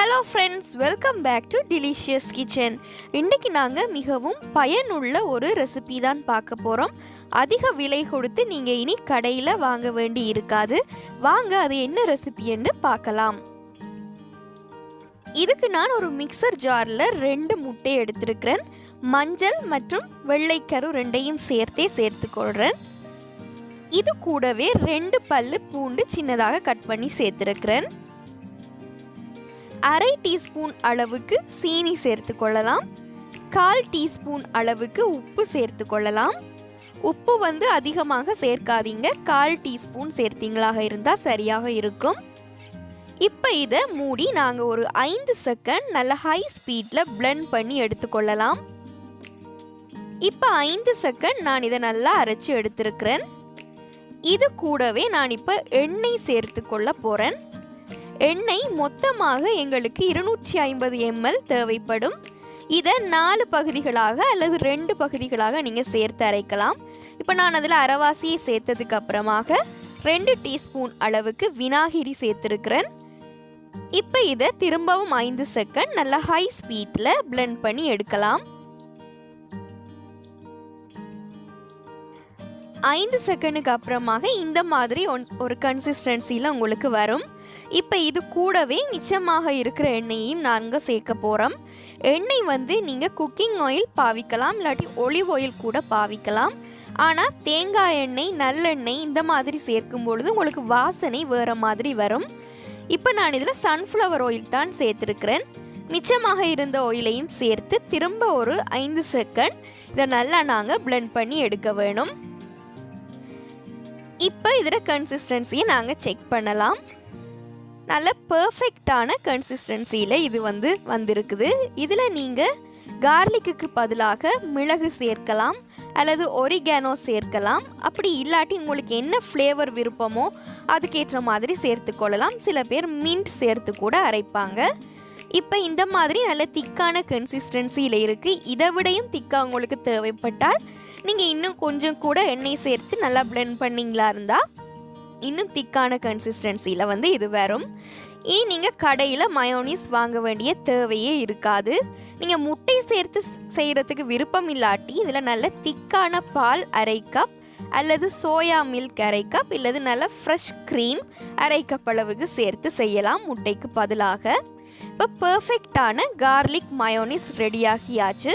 Hello friends, welcome back to delicious kitchen. இன்றைக்கி நாங்கள் மிகவும் பயனுள்ள ஒரு ரெசிபி தான் பார்க்க போகிறோம். அதிக விலை கொடுத்து நீங்கள் இனி கடையில் வாங்க வேண்டி இருக்காது. வாங்க அது என்ன ரெசிபின்னு பார்க்கலாம். இதுக்கு நான் ஒரு மிக்சர் ஜாரில் 2 முட்டை எடுத்திருக்கிறேன். மஞ்சள் மற்றும் வெள்ளைக்கரு ரெண்டையும் சேர்த்துக்கொள்கிறேன். இது கூடவே 2 பல்லு பூண்டு சின்னதாக கட் பண்ணி சேர்த்துருக்கிறேன். அரை டீஸ்பூன் அளவுக்கு சீனி சேர்த்து கொள்ளலாம். 1/4 டீஸ்பூன் அளவுக்கு உப்பு சேர்த்து கொள்ளலாம். உப்பு அதிகமாக சேர்க்காதீங்க. 1/4 டீஸ்பூன் சேர்த்தீங்களாக இருந்தால் சரியாக இருக்கும். இப்போ இதை மூடி நாங்கள் ஒரு 5 செகண்ட் நல்ல ஹை ஸ்பீடில் பிளெண்ட் பண்ணி எடுத்துக்கொள்ளலாம். இப்போ 5 செகண்ட் நான் இதை நல்லா அரைச்சி எடுத்திருக்கிறேன். இது கூடவே நான் இப்போ எண்ணெய் சேர்த்து கொள்ள போகிறேன். எண்ணெய் மொத்தமாக எங்களுக்கு 250 ml தேவைப்படும். இதை 4 பகுதிகளாக அல்லது 2 பகுதிகளாக நீங்கள் சேர்த்து அரைக்கலாம். இப்போ நான் அதில் அரைவாசியை சேர்த்ததுக்கு அப்புறமாக 2 டீஸ்பூன் அளவுக்கு வினாகிரி சேர்த்துருக்கிறேன். இப்போ இதை திரும்பவும் 5 செகண்ட் நல்லா ஹை ஸ்பீடில் பிளெண்ட் பண்ணி எடுக்கலாம். 5 செகண்டுக்கு அப்புறமாக இந்த மாதிரி ஒரு கன்சிஸ்டன்சியில் உங்களுக்கு வரும். இப்போ இது கூடவே மிச்சமாக இருக்கிற எண்ணெயையும் நாங்கள் சேர்க்க போகிறோம். எண்ணெய் நீங்கள் குக்கிங் ஆயில் பாவிக்கலாம், இல்லாட்டி ஒலிவ் ஆயில் கூட பாவிக்கலாம். ஆனால் தேங்காய் எண்ணெய், நல்லெண்ணெய் இந்த மாதிரி சேர்க்கும் பொழுது உங்களுக்கு வாசனை வேறு மாதிரி வரும். இப்போ நான் இதில் சன்ஃப்ளவர் ஆயில் தான் சேர்த்துருக்கிறேன். மிச்சமாக இருந்த ஆயிலையும் சேர்த்து திரும்ப ஒரு 5 செகண்ட் இதை நல்லா நாங்கள் பிளெண்ட் பண்ணி எடுக்க வேணும். இப்போ இதில் கன்சிஸ்டன்சியை நாங்கள் செக் பண்ணலாம். நல்ல பர்ஃபெக்டான கன்சிஸ்டன்சியில் இது வந்திருக்குது. இதில் நீங்கள் கார்லிக்கு பதிலாக மிளகு சேர்க்கலாம் அல்லது ஒரிகானோ சேர்க்கலாம். அப்படி இல்லாட்டி உங்களுக்கு என்ன ஃப்ளேவர் விருப்பமோ அதுக்கேற்ற மாதிரி சேர்த்துக்கொள்ளலாம். சில பேர் மின்ட் சேர்த்து கூட அரைப்பாங்க. இப்போ இந்த மாதிரி நல்ல திக்கான கன்சிஸ்டன்சியில் இருக்குது. இதை விடையும் திக்காக உங்களுக்கு தேவைப்பட்டால் நீங்கள் இன்னும் கொஞ்சம் கூட எண்ணெய் சேர்த்து நல்லா பிளெண்ட் பண்ணிங்களா இருந்தால் இன்னும் திக்கான கன்சிஸ்டன்சியில் இது வரும். இனி நீங்கள் கடையில் மயோனீஸ் வாங்க வேண்டிய தேவையே இருக்காது. நீங்கள் முட்டை சேர்த்து செய்கிறதுக்கு விருப்பம் இல்லாட்டி இதில் நல்ல திக்கான பால் அரை கப் அல்லது சோயா மில்க் அரை கப் இல்லது நல்ல ஃப்ரெஷ் க்ரீம் அரை கப் அளவுக்கு சேர்த்து செய்யலாம் முட்டைக்கு பதிலாக. இப்போ பர்ஃபெக்டான கார்லிக் மயோனீஸ் ரெடியாகியாச்சு.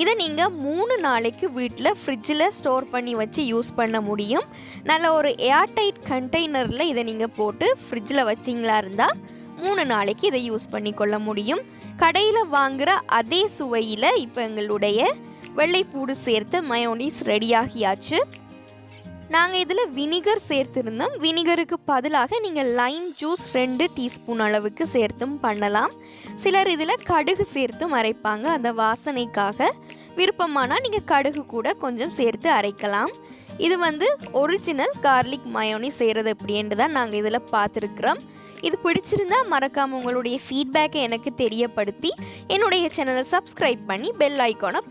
இதை நீங்கள் 3 நாளைக்கு வீட்டில் ஃப்ரிட்ஜில் ஸ்டோர் பண்ணி வச்சு யூஸ் பண்ண முடியும். நல்ல ஒரு ஏர்டைட் கண்டெய்னரில் இதை நீங்கள் போட்டு ஃப்ரிட்ஜில் வச்சிங்களா இருந்தால் 3 நாளைக்கு இதை யூஸ் பண்ணி கொள்ள முடியும். கடையில் வாங்குகிற அதே சுவையில் இப்போ எங்களுடைய வெள்ளைப்பூடு சேர்த்து மயோனீஸ் ரெடியாகியாச்சு. நாங்கள் இதில் வினிகர் சேர்த்துருந்தோம். வினிகருக்கு பதிலாக நீங்கள் லைம் ஜூஸ் 2 டீஸ்பூன் அளவுக்கு சேர்த்தும் பண்ணலாம். சிலர் இதில் கடுகு சேர்த்தும் அரைப்பாங்க. அந்த வாசனைக்காக விருப்பமானால் நீங்கள் கடுகு கூட கொஞ்சம் சேர்த்து அரைக்கலாம். இது ஒரிஜினல் கார்லிக் மயோனீஸ் செய்கிறது எப்படின்னு தான் நாங்கள் இதில் பார்த்துருக்குறோம். இது பிடிச்சிருந்தா மறக்காமல் உங்களுடைய ஃபீட்பேக்கை எனக்கு தெரியப்படுத்தி என்னுடைய சேனலை சப்ஸ்கிரைப் பண்ணி பெல் ஐக்கானை